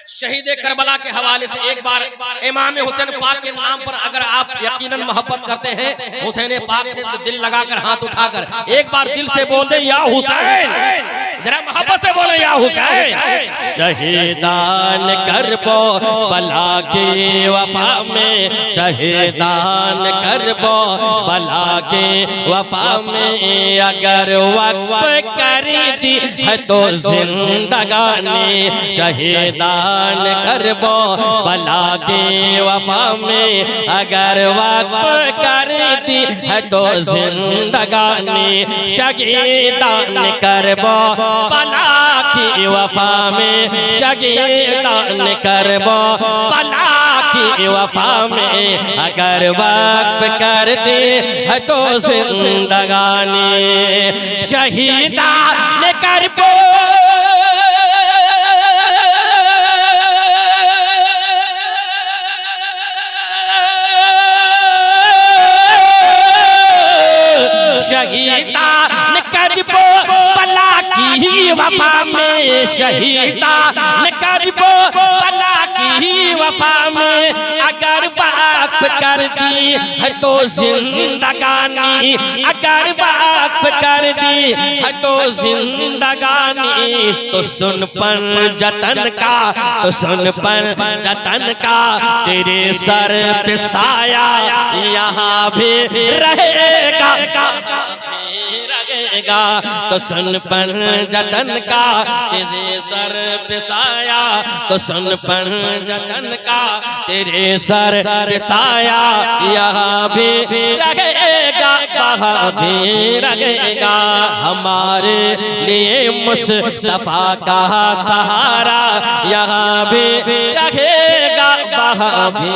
शहीद करबला के हवाले से एक बार इमाम हुसैन पाक के नाम पर अगर आप यकीनन मोहब्बत करते हैं, हुसैन पाक से दिल लगाकर हाथ उठाकर एक बार दिल से बोल दे, या हुसैन, जरा मोहब्बत से बोले, या हुसैन। शहीदान करबो बला के वफा में, शहीदान करबो बला के वफा में, अगर वक्फ करी दी है तो जिंदगानी, शहीदान करबो बला के वफा में, अगर वक्फ करी दी है तो जिंदगानी, शहीदान करबो बला की वफा में, शहीदान करबो बला की वफा में, अगर वक्फ कर दे है तो जिंदगानी, शहीदान करबो शहीदान करबो बला की वफा में, शहीदान करबो बला की वफा में, अगर वक्फ कर दी है तो जिंदगानी, अगर वक्फ कर दी है तो जिंदगानी, तो सुन पर जतन का, तो सुन पर जतन का, तेरे सर पे साया यहाँ भी रहेगा, रहेगा, तो सुन पर जतन का, तेरे सर पे साया, तो सुन पर जतन का, तेरे सर पे साया यहाँ भी रहेगा, वहाँ भी रहेगा, हमारे लिए मुस्तफा का सहारा यहाँ भी रहेगा, वहाँ भी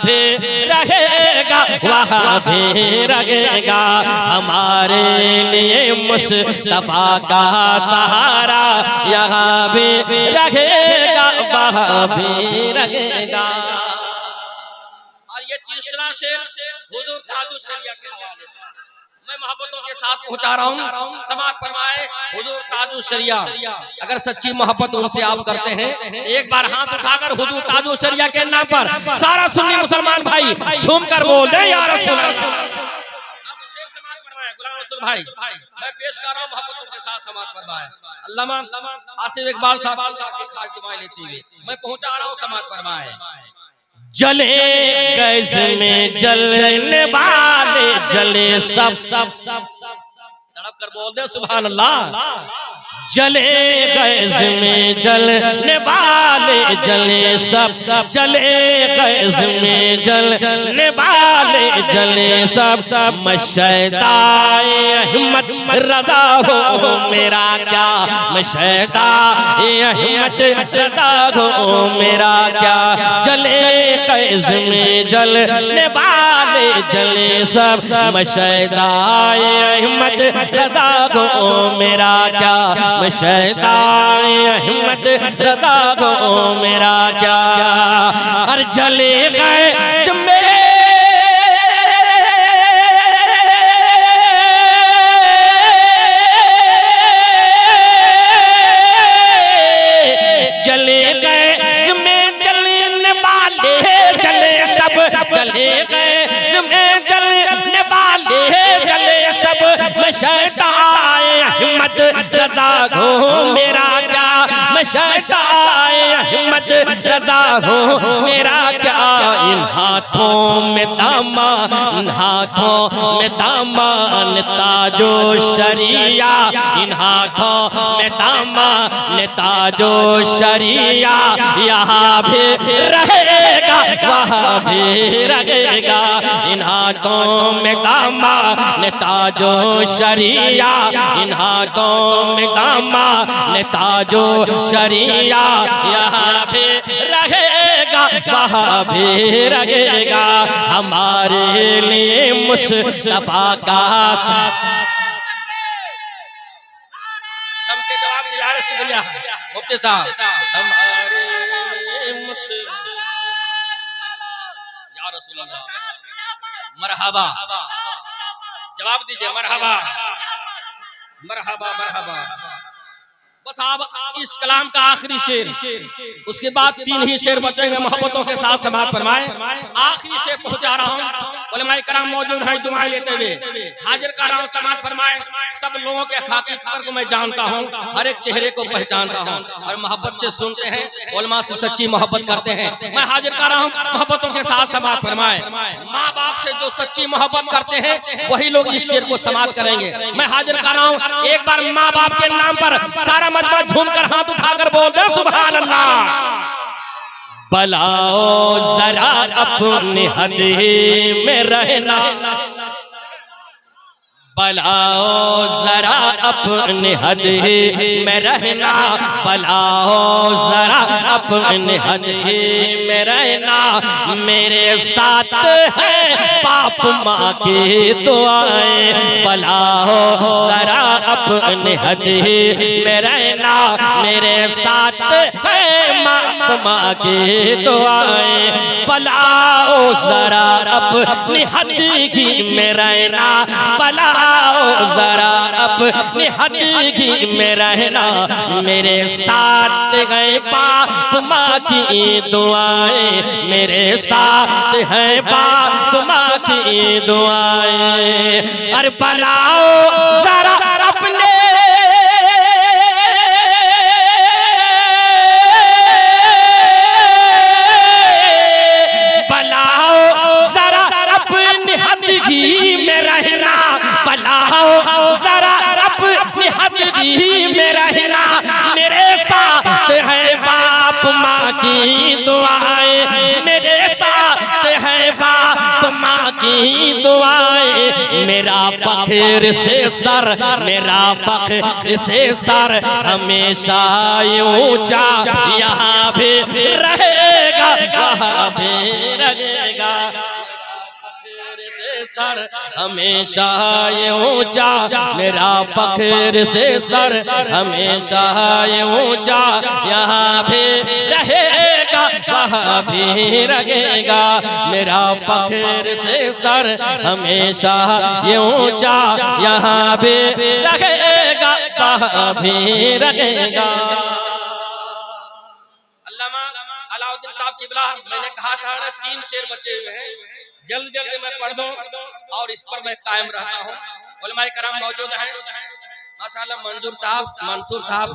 भी रहेगा, वहाँ भी रहेगा, हमारे लिए मुस्तफा का सहारा यहाँ भी रहेगा, वहाँ भी रहेगा। और ये तीसरा शेर हुजूर ताजुल शरिया के हवाले से मैं मोहब्बतों के साथ पहुंचा रहा हूँ। समाज फरमाए हुजूर ताजुल शरिया, अगर सच्ची मोहब्बत उनसे आप करते हैं, एक बार हाथ उठाकर हुजूर ताजुल शरिया के नाम पर सारा सुन्नी मुसलमान भाई झूम कर बोल दे, या रसूल अल्लाह। भाई मैं पेश कर रहा हूँ मोहब्बतों के साथ समाज फरमाए अल्लामा आसिफ इकबाल साहब की खास दुआएं लेते हुए मैं पहुंचा रहा हूँ समाज फरमाए। जले गैस में जलने वाले जले सब, तड़प कर बोल दे सुभान अल्लाह। जले गैस में जलने वाले जले सब, जले गैस में जलने वाले जले सब, मशहदाए अहमद रज़ा हो मेरा क्या, मशहदाए अहमद रज़ा हो मेरा क्या, जले गैस में जलने वाले जले सब, मशहदाए अहमद रज़ा हो मेरा क्या, मशहदाए अहमद रज़ा हो मेरा क्या, और जले गए में जले गए में जलने वाले जले सब, जले गए में जलने वाले जले सब, मशहदाए अहमद रज़ा हो मेरा क्या, मशहदाए अहमद रज़ा हो मेरा क्या, इन हाथों में दामान, इन हाथों में दामान ताजो शरिया, इन हाथों में दामान ताजो शरिया यहाँ भी रहेगा, वहाँ भी रहेगा, इन हाथों में दामान ताजो शरिया, इन हाथों में दामान ताजो शरिया यहाँ भी रहेगा, वहाँ भी रहेगा, हमारे लिए मुस्तफा का सबके जवाब दिया रे शुक्रिया मुफ्ती साहब। हमारे या रसूल अल्लाह मरहबा, जवाब दीजिए मरहबा मरहबा मरहबा। बस आप इस कलाम का आखिरी शेर, उसके बाद 3 ही शेर बचेंगे। मोहब्बतों के साथ समाप्त फरमाए। आखिरी शेर पहुंचा रहा हूँ, उलमाए कराम मौजूद हैं दुआएं लेते हुए, हाजिर कर रहा हूँ समाप्त फरमाए। सब लोगों के हकीकत को मैं जानता हूँ, हर एक चेहरे को पहचानता हूँ और मोहब्बत से सुनते हैं, उलमा से सच्ची मोहब्बत करते हैं। मैं हाजिर कर रहा हूँ मोहब्बतों के साथ समाप्त फरमाए। माँ बाप से जो सच्ची मोहब्बत करते हैं वही लोग इस शेर को समाप्त करेंगे। मैं हाजिर कर रहा हूँ, एक बार माँ बाप के नाम पर सारा मजमा झूमकर हाथ उठाकर बोल दे सुभान अल्लाह। बलाओ जरा अपने हद में रहना, बलाओ जरा अपने हद में रहना, बलाओ जरा अपने हद में रहना। मेरे साथ है बाप माँ की दुआएं, बलाओ जरा अपने हद में रहना। मेरे साथ है बाप माँ की दुआएं, बलाओ जरा अपनी हद की में रहना, बलाओ जरा अपनी हद की में रहना। मेरे साथ गए बाप माँ की दुआएं, मेरे साथ है बाप माँ की दुआएं। अरे बलाओ जरा अपने में रहना, बलाओ जरा अपनी हदगी में रहना। मेरे साथ है बाप माँ की दुआएं, मेरे साथ है बाप माँ की दुआएं। मेरा फख्र से सर, मेरा फख्र से सर हमेशा ऊंचा यहाँ भी रहेगा, वहाँ भी रहेगा। सर हमेशा ये ऊंचा, मेरा फख्र से सर हमेशा ये ऊंचा, यहाँ भी रहेगा वहाँ भी रहेगा। मेरा फख्र से सर हमेशा ये ऊंचा, यहाँ भी रहेगा वहाँ भी रहेगा। अल्लामा अलाउद्दीन साहब किबला, मैंने कहा था ना 3 शेर बचे हुए हैं, जल्द जल्द मैं पढ़ दूं और इस पर मैं कायम रहता हूँ। उलमाए कराम मौजूद हैं माशाअल्लाह, मंजूर साहब, मंसूर साहब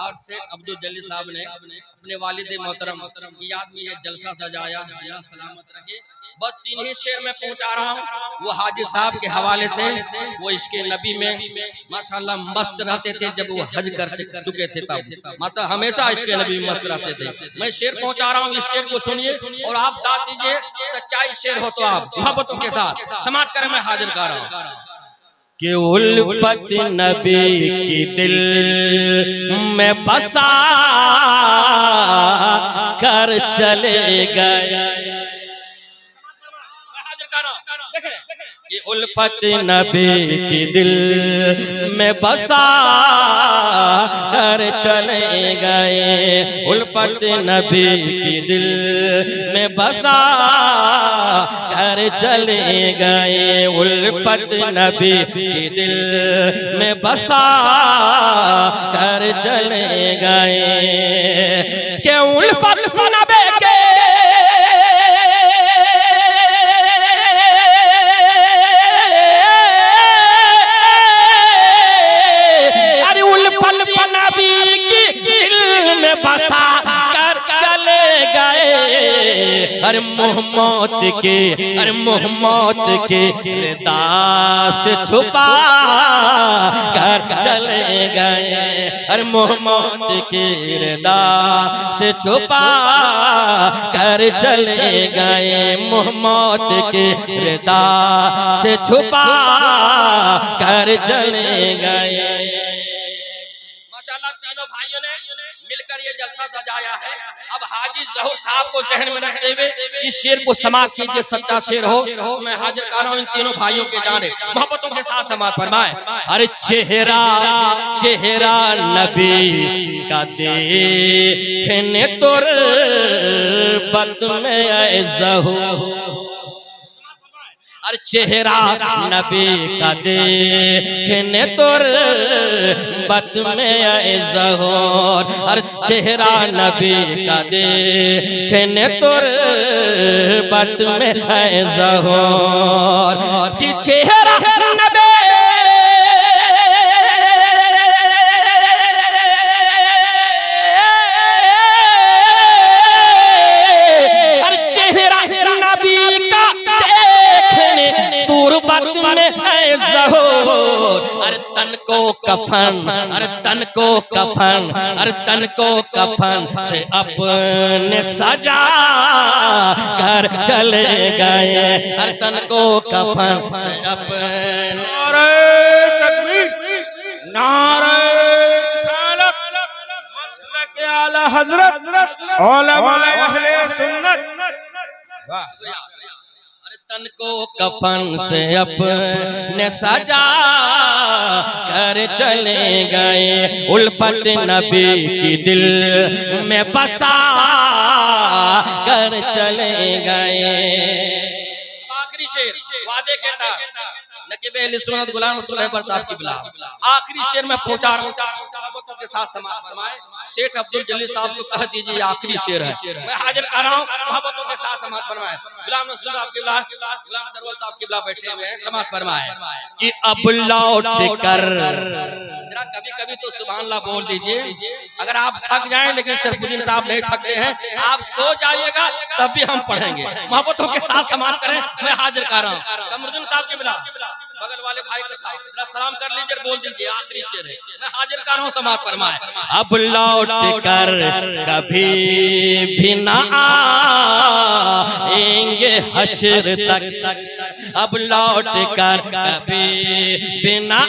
और शेख अब्दुल जलील साहब ने अपने वालिद मोहतरम की याद में ये जलसा सजाया, अल्लाह सलामत रखे। बस 3 ही शेर में पहुंचा रहा हूँ, वो हाजी साहब के हवाले से। वो इसके नबी में माशाअल्लाह मस्त रहते थे, जब वो हज कर चुके थे तब माशा हमेशा इसके नबी में मस्त रहते थे। मैं शेर पहुंचा रहा हूँ, इस शेर को सुनिए और आप दाद दीजिए, सच्चाई शेर हो तो आप मोहब्बतों के साथ समाप्त करें। मैं हाजिर कर रहा हूँ कि उल्फत नबी की दिल में बसा कर चले गए। कि उल्फत नबी की दिल में बसा कर चले गए, उल्फत नबी की दिल में बसा कर चले गए, उल्फत नबी की दिल में बसा कर चले गए। कि उल्फत नबी के बसा कर चले गए। अरे मोहम्मद के, अरे मोहम्मद के रिदा से छुपा कर चले गए। अरे मोहम्मद के रिदा से छुपा कर चले गए, मोहम्मद के रिदा से छुपा कर चले गए। माशाअल्लाह तीनों भाइयों ने मिलकर ये जलसा सजाया है। अब हाजी ज़हूर साहब को जहन में रखते हुए इस शेर को समाप्त कीजिए, सच्चा शेर हो। मैं हाजिर कर रहा हूँ इन तीनों भाइयों के जाने मोहब्बतों के साथ समाप्त फरमाए। अरे चेहरा चेहरा नबी का देखने तुर्बत में ज़हूर, और चेहरा नबी का देखने तोर बत में आए ज़होर और चेहरा नबी का देखने तोर बत में आए ज़होर कि चेहरा नबी तुरबत में है ज़होर अरे तन को कफन अरे तन को कफन अरे तन को कफन से अपने सजा कर चले गए अरे तन को कफन से अपने नारे तकबीर नारे रिसालत मसलक आला हजरत उलमाए अहले सुन्नत वाह तन को कफन से अपने सजा कर चले गए उल्फत नबी की दिल में बसा कर चले गए। आखिरी शेर वादे के तहत नकीब अहले सुन्नत गुलाम रसूल साहब की बिला आखिरी शेर में पहुंचा रहा हूं के साथ समाज फरमाए शेख अब्दुल जलील साहब को कह दीजिए आखिरी शेर है मैं हाजिर कर रहा हूं मोहब्बतों के साथ समाज फरमाए गुलाम रसूल साहब की बिला गुलाम सरवर साहब की बिला बैठे हुए हैं समाज फरमाए कि अब लौट कर जरा कभी कभी तो सुभान अल्लाह बोल दीजिए अगर आप थक जाएं लेकिन शरफुद्दीन साहब नहीं थकते हैं आप सो जाइएगा तब भी हम पढ़ेंगे मोहब्बतों के साथ समाज करें मैं हाजिर कर रहा हूं कमरुद्दीन साहब की बिला बगल वाले भाई के साथ सलाम कर लीजिए बोल दीजिए आखिरी शेर है मैं हाजिर कर रहा हूं समाज फरमाए अब लौट कर कभी भी ना आएंगे हश्र तक अब लौट कर कभी भी ना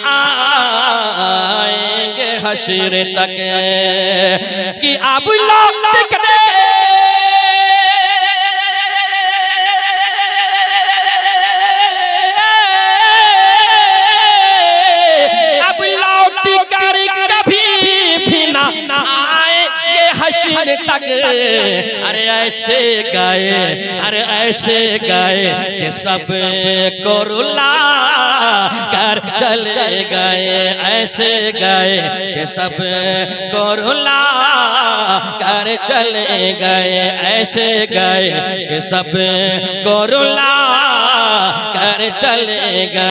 आएंगे हश्र तक कि अब लौट कर तक अरे ऐसे गए कि सब को रुला कर चले गए ऐसे गए कि सब को रुला कर चले गए ऐसे गए कि सब को रुला कर चले गए।